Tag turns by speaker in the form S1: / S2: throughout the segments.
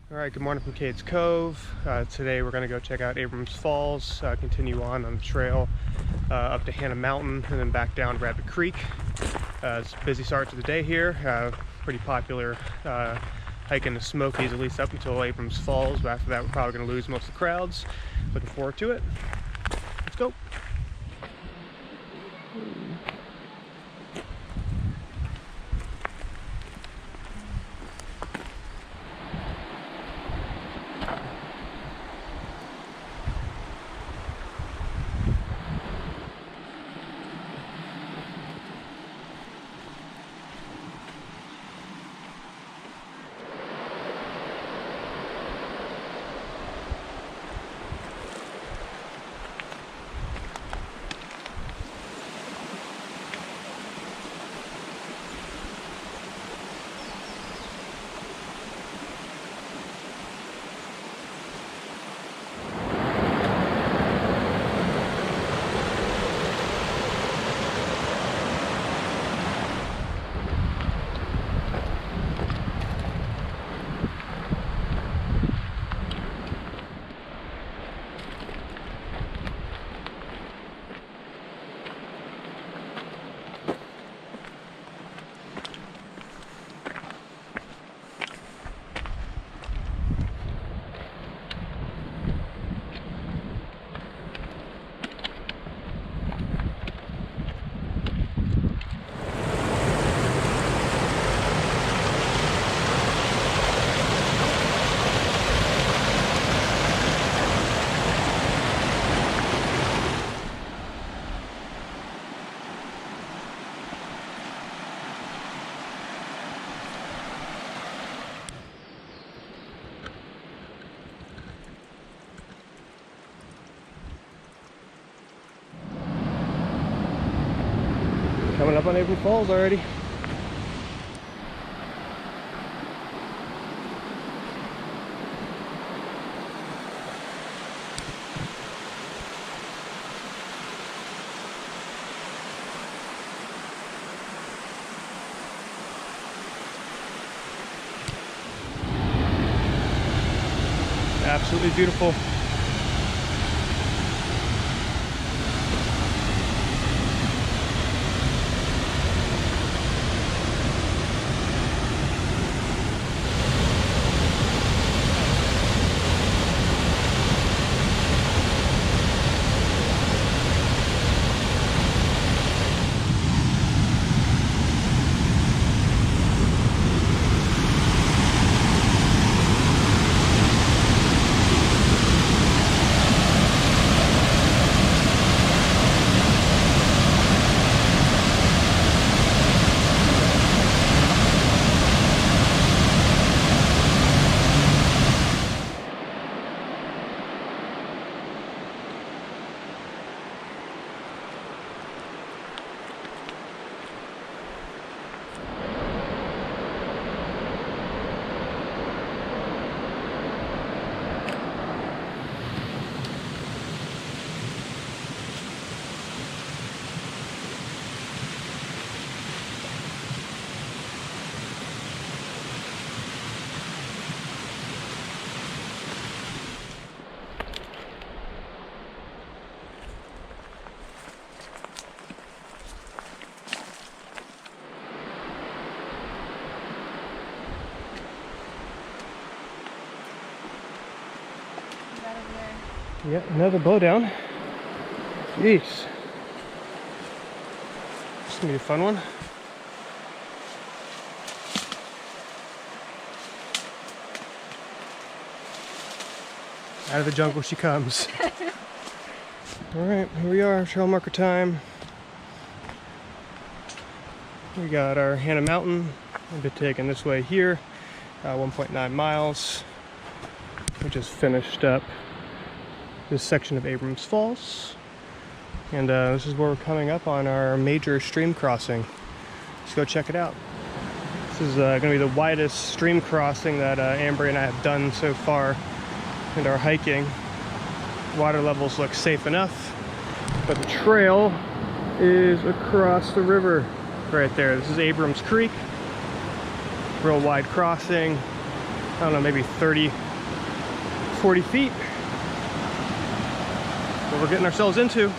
S1: All right, good morning from Cades Cove. Today we're going to go check out Abrams Falls, continue on the trail up to Hannah Mountain, and then back down Rabbit Creek. It's a busy start to the day here. Pretty popular hike in the Smokies, at least up until Abrams Falls, but after that we're probably going to lose most of the crowds. Looking forward to it. Let's go. Coming up on Abrams Falls already. Absolutely beautiful. Yeah, another blowdown. Jeez. This is gonna be a fun one. Out of the jungle she comes. Alright, here we are, trail marker time. We got our Hannah Mountain. We'll be taking this way here, 1.9 miles. We just finished up this section of Abrams Falls, and this is where we're coming up on our major stream crossing. Let's go check it out. This is going to be the widest stream crossing that Amber and I have done so far in our hiking. Water levels look safe enough, but the trail is across the river right there. This is Abrams Creek, real wide crossing. I don't know, maybe 30, 40 feet. What we're getting ourselves into.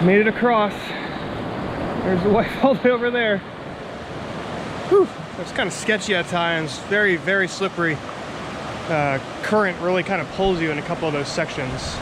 S1: Made it across. There's the wife all the way over there. Whew. It's kind of sketchy at times. Very, very slippery. Current really kind of pulls you in a couple of those sections.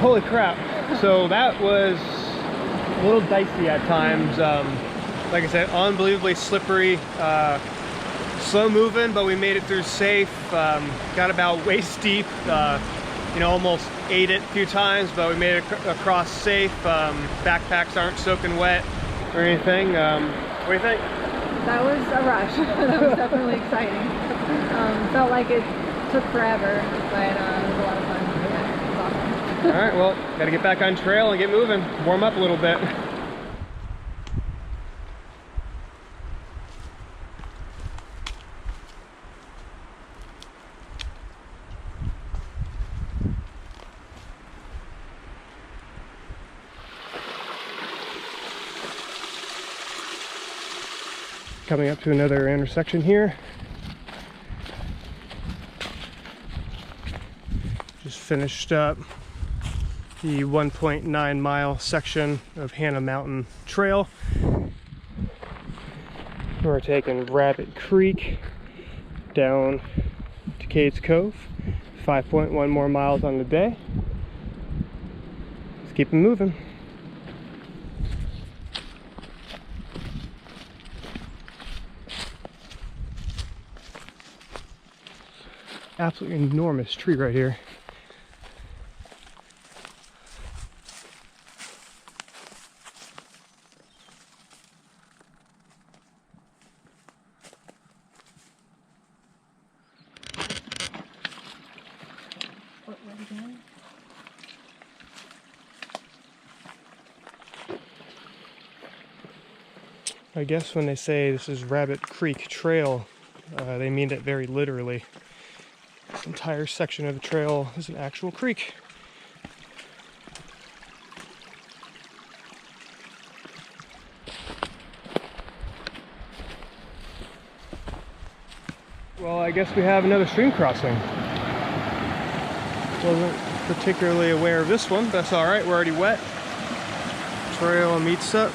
S1: Holy crap. So that was a little dicey at times. Like I said, unbelievably slippery, slow moving, but we made it through safe. Got about waist deep, you know, almost ate it a few times, but we made it across safe. Backpacks aren't soaking wet or anything. What do you think?
S2: That was a rush. That was definitely exciting. Felt like it took forever, but it was a lot of fun.
S1: All right, well, got to get back on trail and get moving, warm up a little bit. Coming up to another intersection here. Just finished up the 1.9 mile section of Hannah Mountain Trail. We're taking Rabbit Creek down to Cades Cove. 5.1 more miles on the day. Let's keep it moving. Absolutely enormous tree right here. I guess when they say this is Rabbit Creek Trail, they mean it very literally. This entire section of the trail is an actual creek. Well, I guess we have another stream crossing. Wasn't particularly aware of this one, but that's all right. We're already wet. Trail meets up.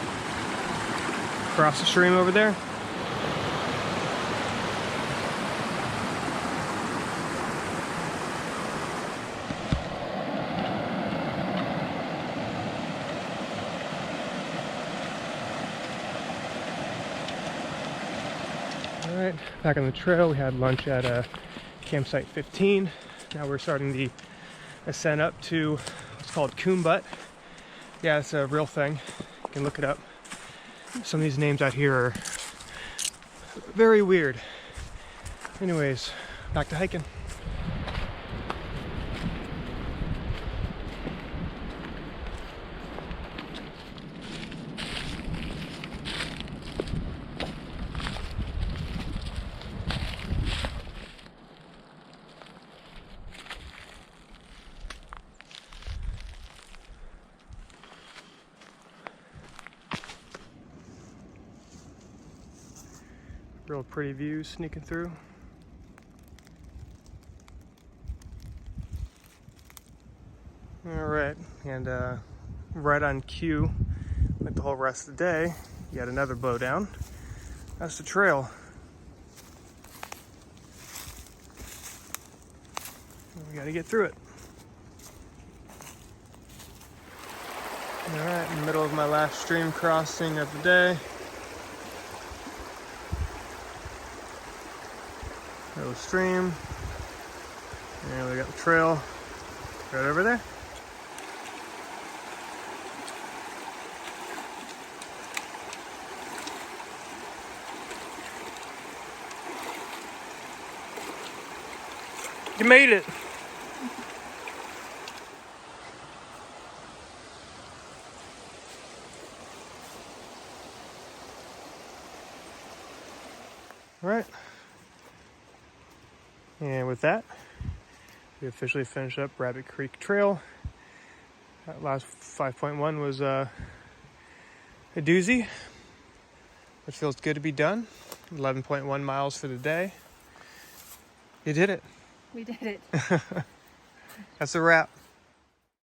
S1: Across the stream over there. All right, back on the trail. We had lunch at campsite 15. Now we're starting the ascent up to what's called Coon Butte. Yeah, it's a real thing. You can look it up. Some of these names out here are very weird. Anyways, back to hiking. Real pretty views sneaking through. All right, and right on cue, like the whole rest of the day, yet another blowdown. That's the trail. We gotta get through it. All right, in the middle of my last stream crossing of the day. Little stream. And we got the trail right over there. You made it. All right. And with that, we officially finished up Rabbit Creek Trail. That last 5.1 was a doozy. It feels good to be done. 11.1 miles for the day. You did it.
S2: We did it.
S1: That's a wrap.